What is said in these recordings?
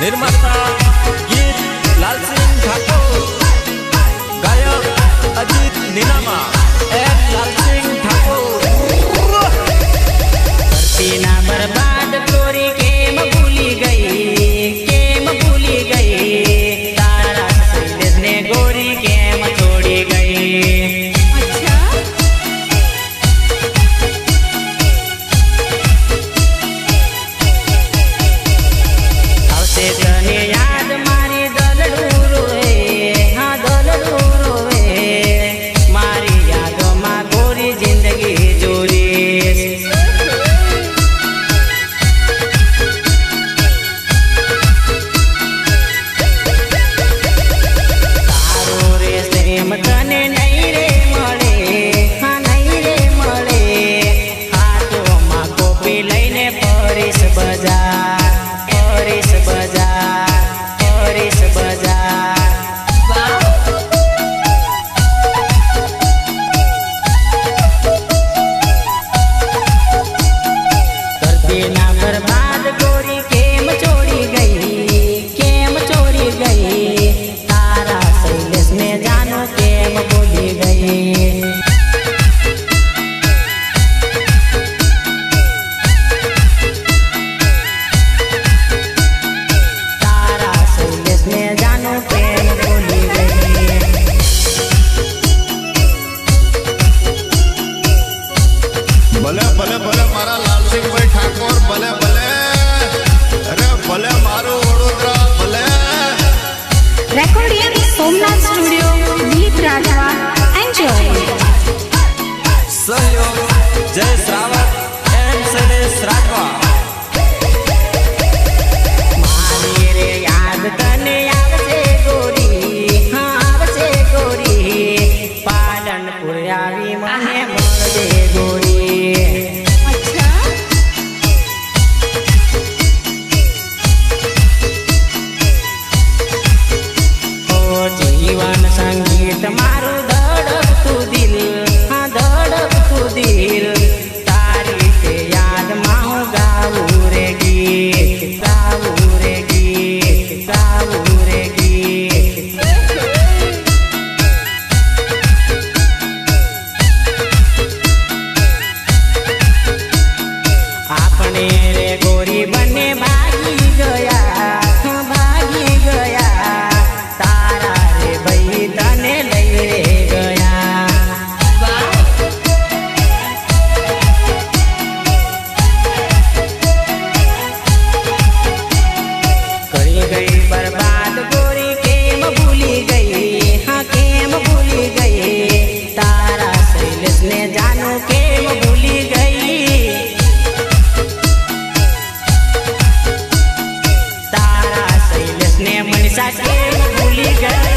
निर्माता गीत लाल सिंह ठाकुर, गायक अजीत नीनामा एंड लाल सिंह ठाकुर। धरती ना बर्बाद गोरी केम भूली गई तारा शैलेश ने गोरी केम छोड़ी गई। तने याद मारी दलड़ू रोए, हाँ दलड़ू रोए, मारी यादों माँ गोरी जिंदगी जोरी। तारो रे प्रेम तने नहीं रे मळे, हाँ नहीं रे मळे, हाथों माँ कोपी लईने फरीस बजार, फरीस बजार, फरीस बजार। करती ना बर्बाद गोरी केम छोड़ी गई तारा शैलेश में जानो केम भूली गई। तारा शैलेश में जानो केम भूली गई। भले भले भले मारा लाल सिंह भाई ठाकुर, भले भले, अरे भले मारो वडोदरा भले। Recording Somnath Studio, Deep Radha. Enjoy. सहयोग जय श्रावक एंड शैलेश राठवा। मारी रे याद तने आवसे गोरी, हाँ आवसे गोरी, पालनपुर आवी मने मळजे गोरी। ओ जीवन संगीत मारू धड़कतू दिल, हाँ धड़कतू दिल, तारी ते याद माहू गाऊ रे गीत, गाऊ रे गीत, गाऊ रे गीत। आपने रे गोरी बने भागी गया, हाँ भागी गया, तारा रे भाई तने लई रे गया। करी गई बर्बाद गोरी केम भूली गई, हाँ केम भूली गई, तारा शैलेश ने जानो केम भूली गई। तारा शैलेश ने मनीषा केम भूली गई।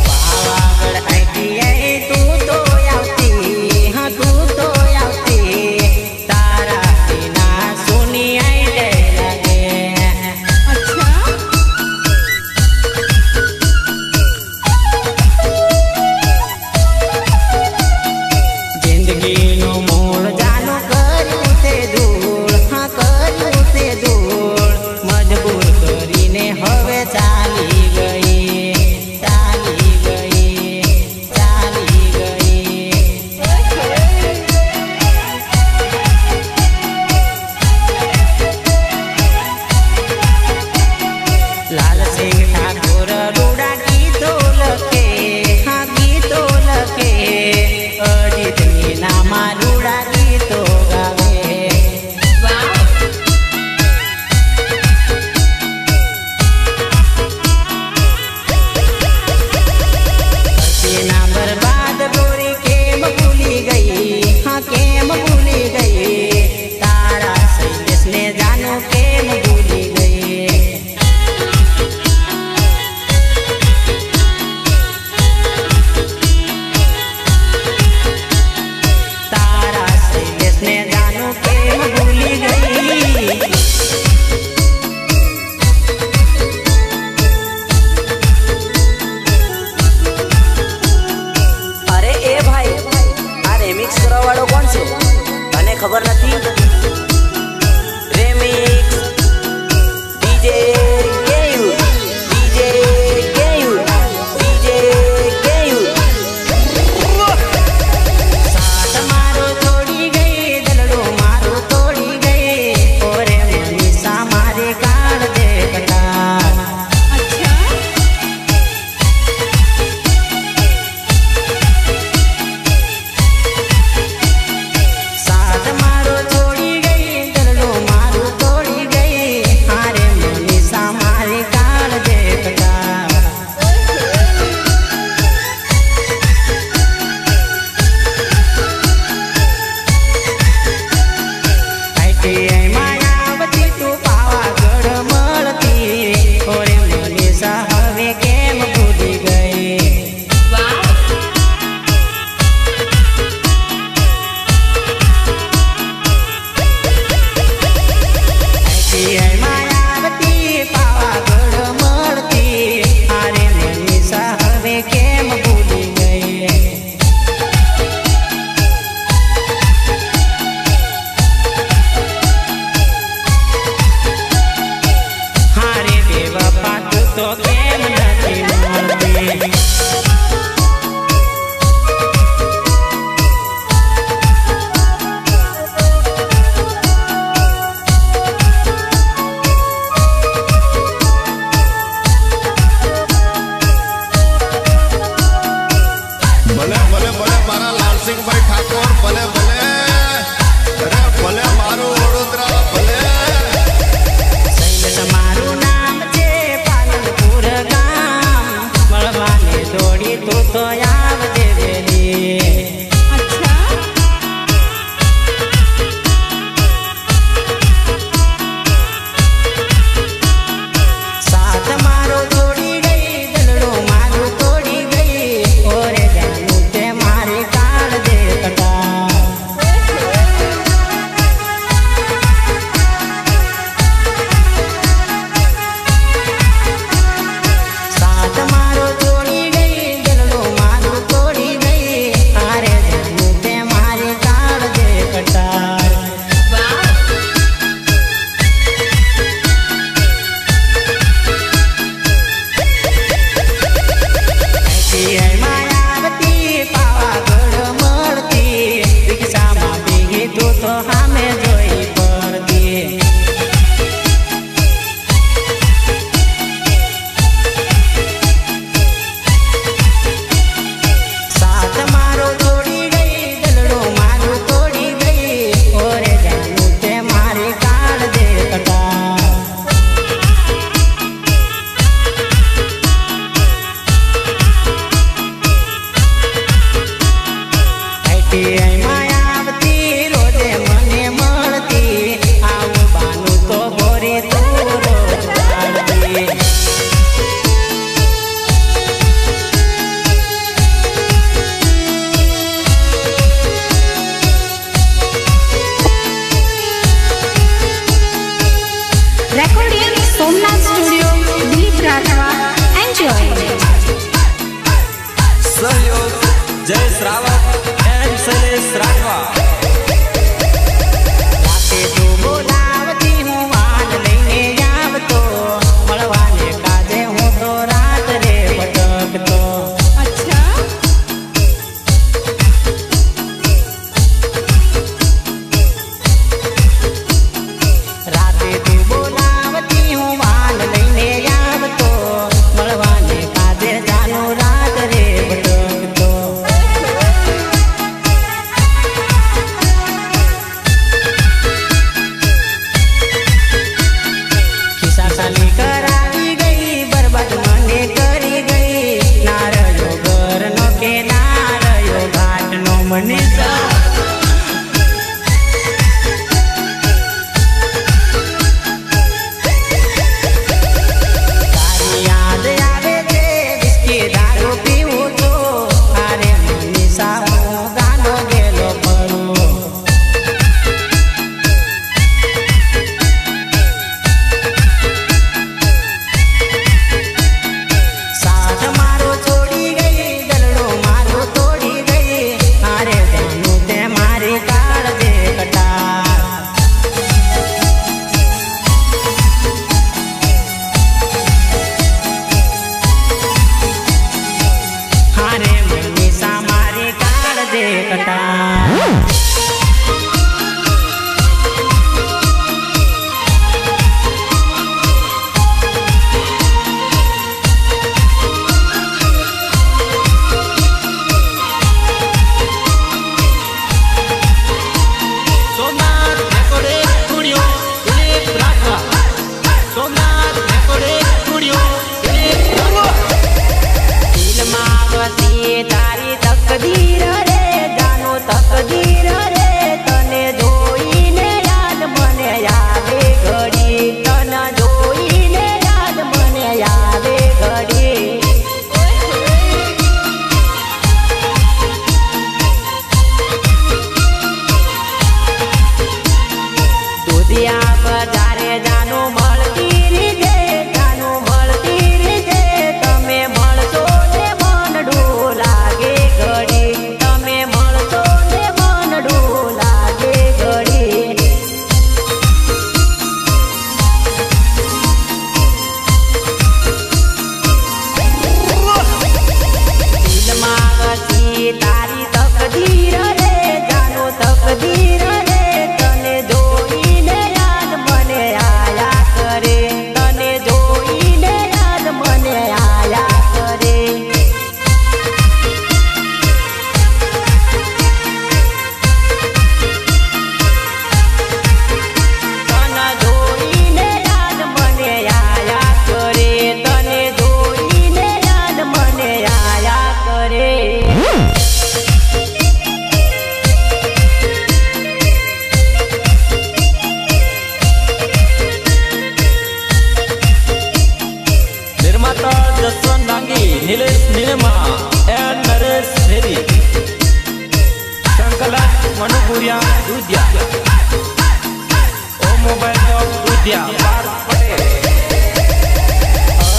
पावागढ़ ITI तू तो ખબર નથી. રેમિક્સ ડીજે કેયુ ડીજે કેયુ ડીજે કેયુ સાથ મારો છોડી ગઈ દલડો મારો તોડી ગઈ ઓરે મનીષા મારે કાળ દે કટાર સાથ મારો છોડી ગઈ દલડો મારો તોડી ગઈ હારે મનીષા મારે કાળ દે કટાર આઈટીઆઈ માયાવતી તું પાવાગઢ મળતી ઓરે મનીષા હવે કેમ ભૂલી ગઈ આઈટીઆઈ માયાવતી પાવાગઢ મળતી હારે મનીષા હવે કેમ ભૂલી ગઈ હારે બેવફા તું તો કેમ નથી મળતી ભલે ભલે ભલે મારા લાલસિંહભાઈ ઠાકોર ભલે ભલે અરે ભલે મારું વડોદરા ભલે શૈલેષ મારું નામ છે પાલનપુર ગામ મળવાને દોડી તું તો આવજે વેલી સાથ મારો છોડી ગઈ દલડો મારું તોડી ગઈ ઓરે જાનું તે મારી કાળ દે કટાર સાથ મારો છોડી ગઈ દલડો મારું તોડી ગઈ હારે જાનું તે મારી કાળ દે કટાર આઈટીઆઈ માયાવતી પાવાગઢ મળતી રિક્ષામાં બેહી તું તો સામે જોઈ પડતી સાથ મારો છોડી ગઈ દલડો મારું તોડી ગઈ ઓરે જાનું તે મારી કાળ દે કટાર આઈટીઆઈ માયાવતી રોજે મને મળતી આવું બાનું તો બોરી તું રોજ પાડતી Recording Somnath Studio, Dilip Rathwa. Enjoy. સહયોગ જય શ્રાવક એન્ડ શૈલેષ રાઠવા રાતે તું બોલાવતી હું વાન લઈને આવતો મળવાને કાજે હું તો રાત રે ભટકતો રાતે તું બોલાવતી હું વાન લઈને આવતો મળવાને કાજે જાનું રાત રે ભટકતો તારી તકદીર રે જાનો તકદીર રે તને જોઈને યાદ મને આવે ઘડી તને જોઈને યાદ મને આવે ઘડી દુધિયા બજારે જાનો મળતી રીજે જાનો મળતી રીજે તમે મળશો ને મનડું લાગે ઘડી તમે મળશો ને મનડું લાગે ઘડી દિલમાં વસી તારી તકદીર રે જાનો તકદીર રે તને જોઈને યાદ મને આયા કરે તને જોઈને યાદ મને આયા કરે તને જોઈને યાદ મને આયા કરે તને જોઈને યાદ મને આયા કરે निर्माता जसवंत नांगी, निलेश निलेमा एंड नरेश हेरी, संकलन मनुपुरिया दुधिया, ओ मोबाइल शॉप दुधिया, पार्थ पटेल।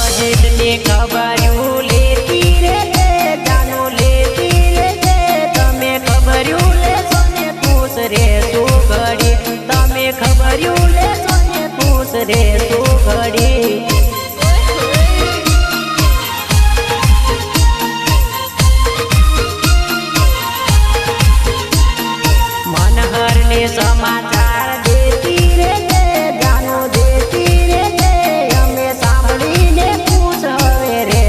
અજીતની ખબર્યું લેતી રે તે જાનો લેતી રે તે તમે ખબર્યું લેશો ને ખુશ રહેશું ઘડી તમે ખબર્યું લેશો ને ખુશ રહેશું ઘડી મનહરને સમાચાર દેતી રે તે જાનો દેતી રે તે અમે સાંભળીને ખુશ હવે રે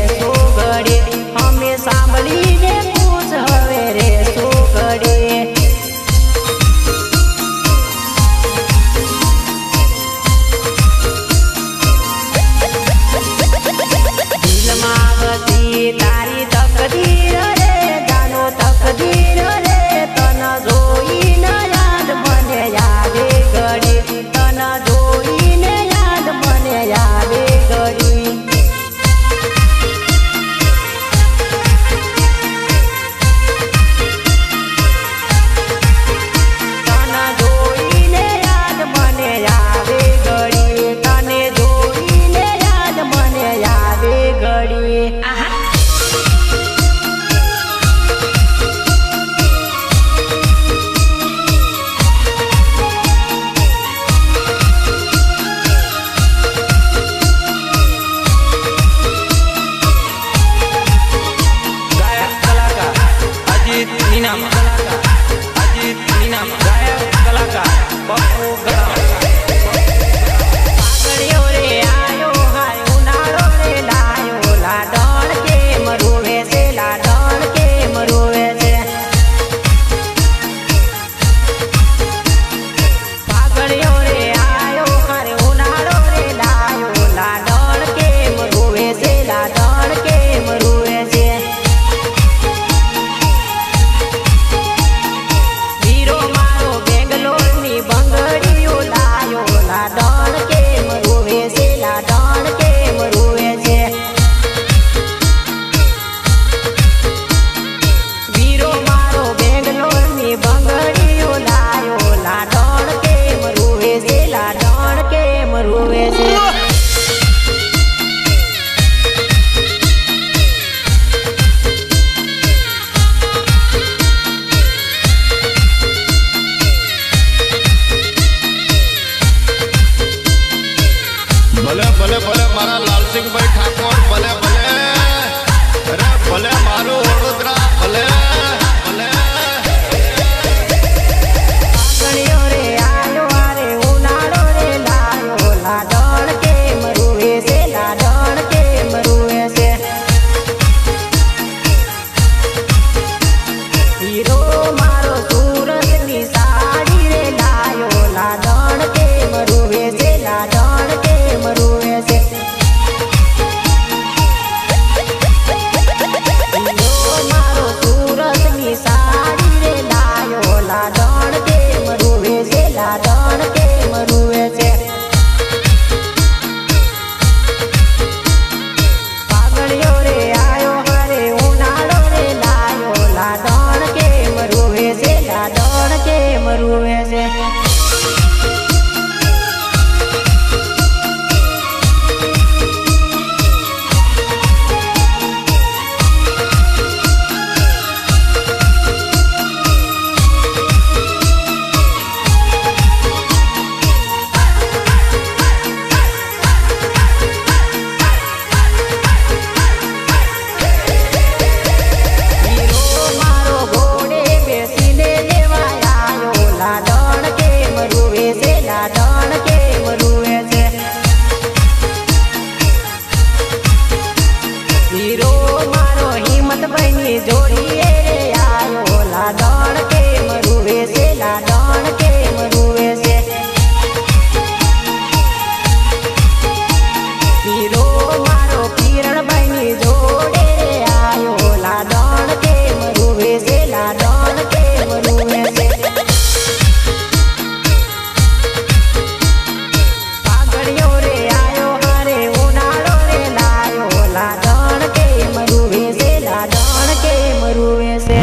के मरुए से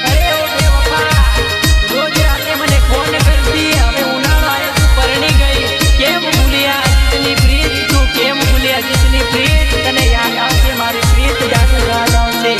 अरे ओ बेवफा रोज राते मने फोन करती હવે ઉનાળો આયો તું પરણી ગઈ કેમ ભૂલ્યા जितनी प्रीत तू केम भूलिया जितनी प्रीत तने याद आवશે મારી પ્રીત જાને યાદ આવશે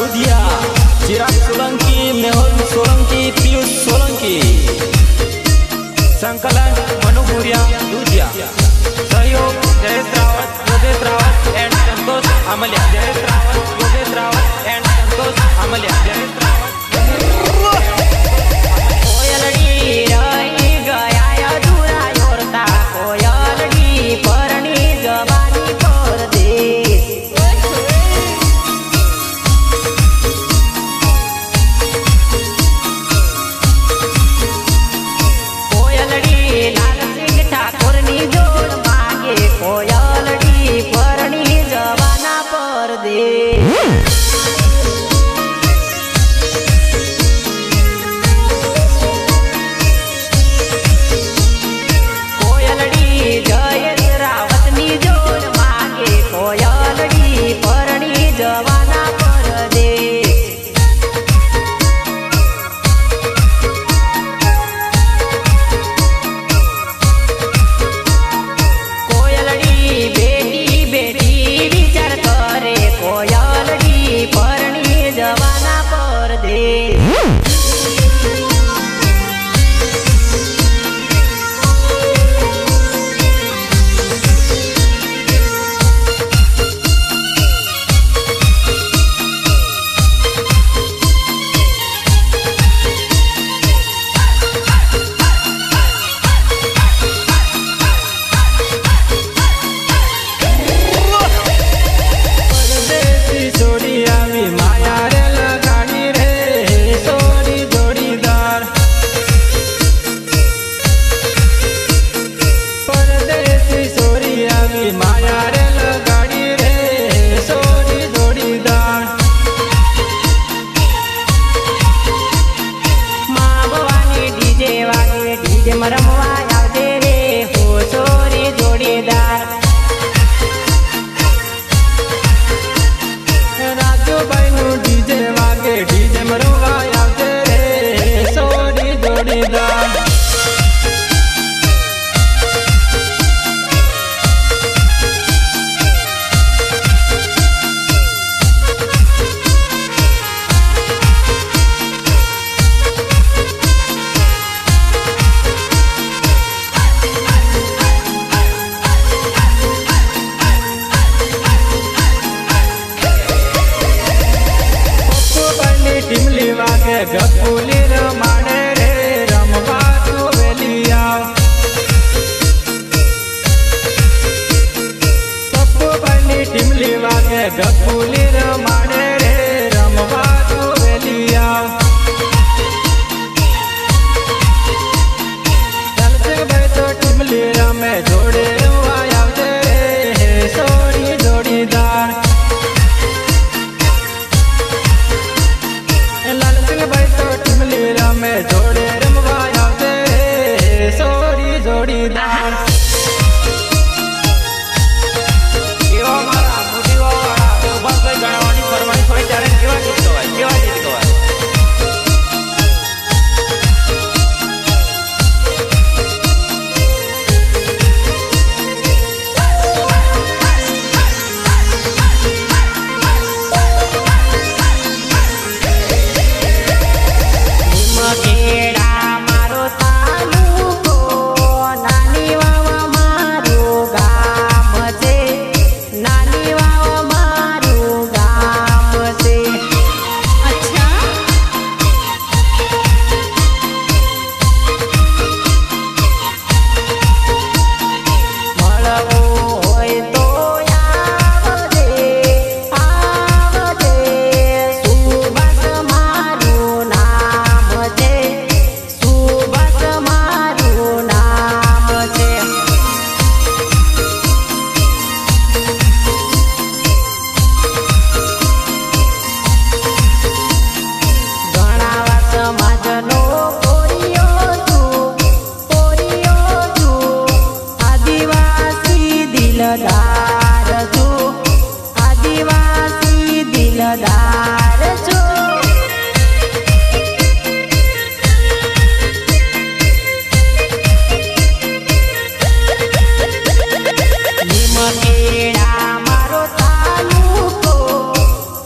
दूधिया, चिराग सोलंकी, मेहुल सोलंकी, पीयूष सोलंकी, संकलन मनुपुरिया दूधिया, सहयोग जयेश रावत, योगेश रावत एंड संतोष अमलिया, जयेश रावत, योगेश रावत एंड संतोष अमलिया, जयेश रावत। कोयलडी रही गया अधूरा योरता, कोयलडी परणी जवानी परदेश। कोयलडी लाल सिंह ठाकुरनी जोड़ मागे, कोयलडी परणी जवाना परदेश। कोयलडी जयेश रावतनी जोड़ मागे, कोयलडी परणी जवाना परदेश। कोयलडी बेटी बेटी विचार करे, कोयलडी परणी जवाना परदेश। परदेसी जोड़ी आवी माया रे लगानी रे, सोरी जोड़ीदार। परदेसी सोरी आवी माया रे लगानी रे, सोरी जोड़ीदार। माँ भवानी डीजे वागे, डीजे मरमवा आवजे रे, हो सोरी जोड़ीदार। રાજુભાઈ નું ડીજે વાગે, ડીજે મરવા આવજે રે, સોરી જોડીદાર। પપ્પુભાઈની ટીમલી વાગે, ગપુલી રમાડે રે, રમવા તું વેલી આવ। પપ્પુભાઈની ટીમલી વાગે, ગપુલી રમાડે રે, રમવા તું વેલી આવ। દલસિંહભાઈ તો ટીમલી રમે, જોડે રમવા આવજે રે, સોરી જોડીદાર। લાલસિંહભાઈ તો ટીમલી રમે, જોડે રમવા આવજે રે, સોરી જોડીદાર। એવા મારા મોટીવાળા ગોપાલભાઈ ગણાવાની ફરમાઈશ હોય ત્યારે કેવા ગીત ગવાય, કેવા ગીત ગવાય? નિમકેડા મારો તાલુકો, નાની વાવ મારું ગામ છે, નાની વાવ મારું ગામ છે। અચ્છા, મળવું હોય તો આવજે, આવજે, સુભાષ મારું નામ છે, સુભાષ મારું નામ છે। ઘણાવા સમાજનો કોરિયો છું, કોરિયો છું, આદિવાસી દિલદાર છું, આદિવાસી દિલદાર છું। નિમકેડા મારો તાલુકો,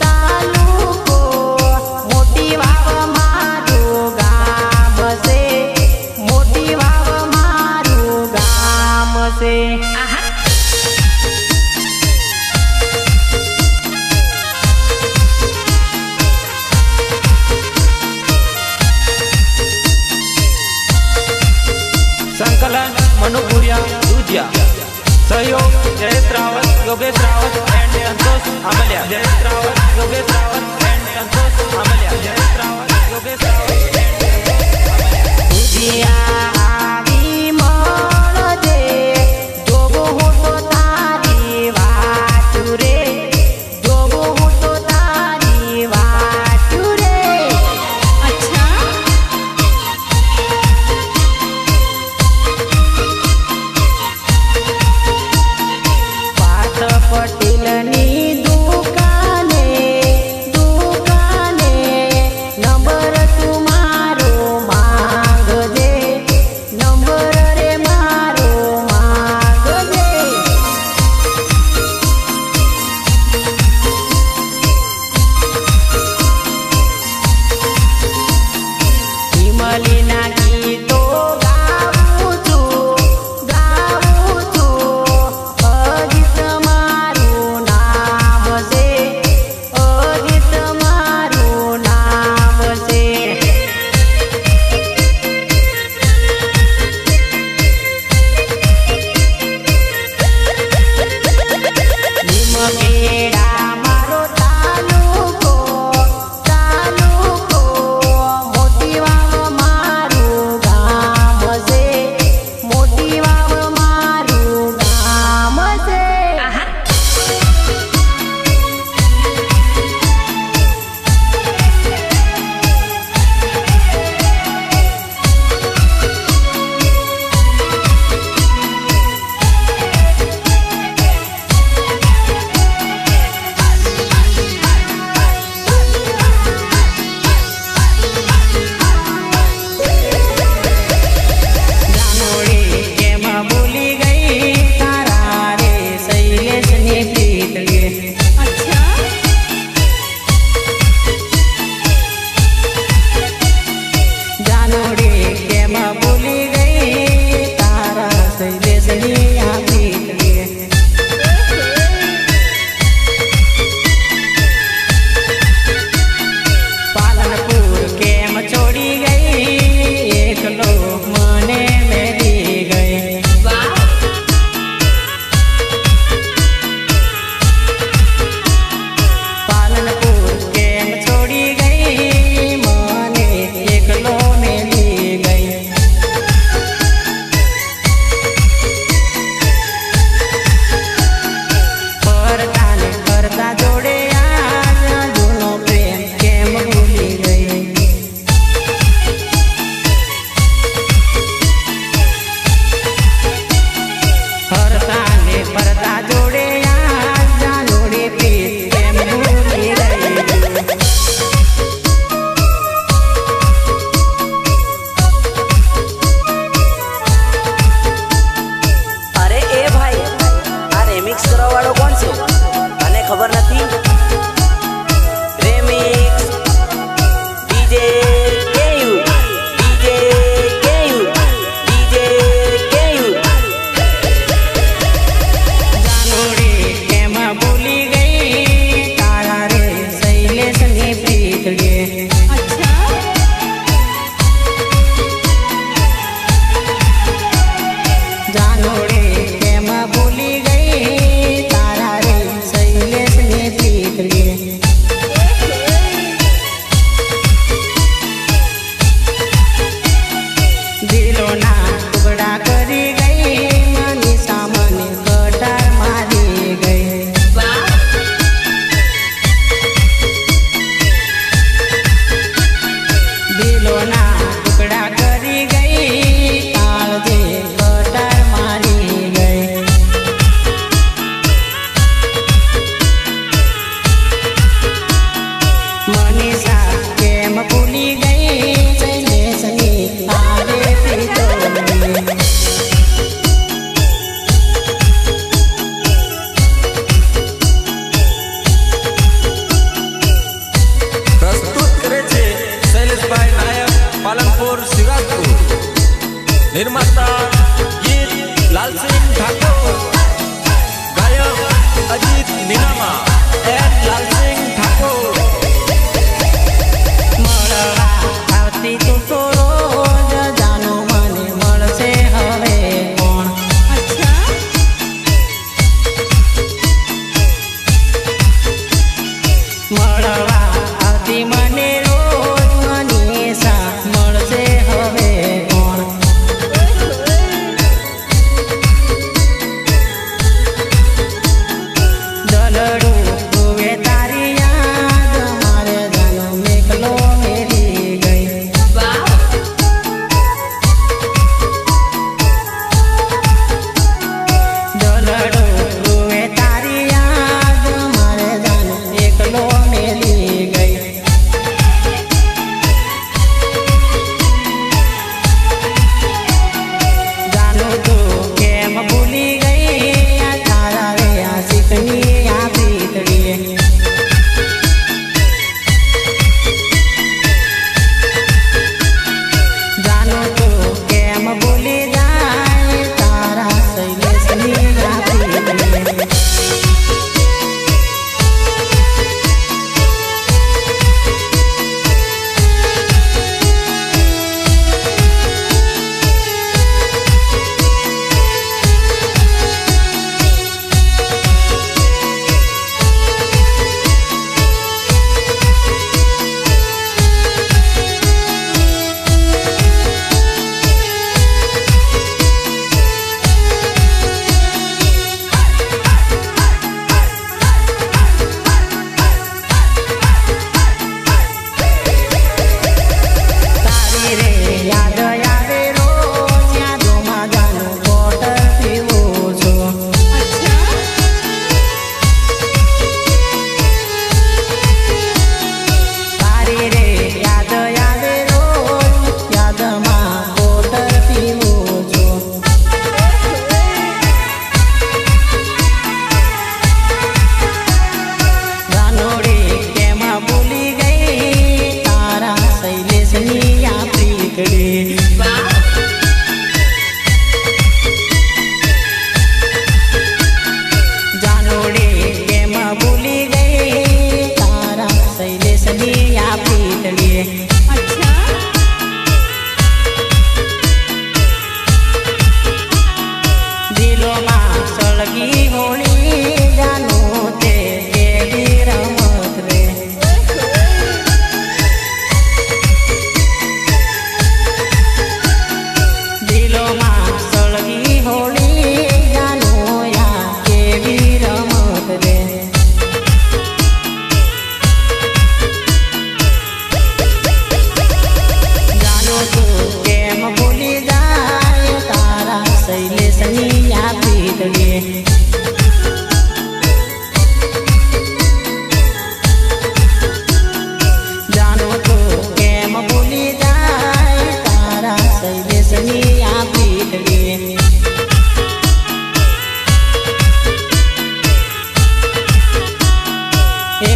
તાલુકો, सहयोग जयेश रावत योगेश रावत एंड संतोष आमल्या जयेश रावत योगेश रावत एंड संतोष आमल्या जयेश रावत योगेश रावत ભુજિયા આવી મળજે જોગો હું તો તારી વાતું રે જોગો હું તો તારી વાતું રે अच्छा પાર્થ પટેલની દુકાને દુકાને નંબર તું મારો માંગજે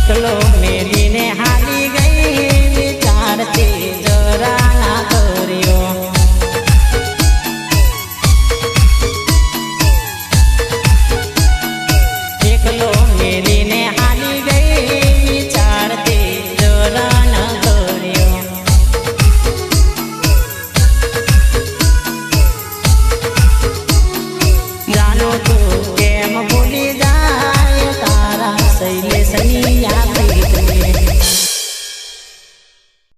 એકલો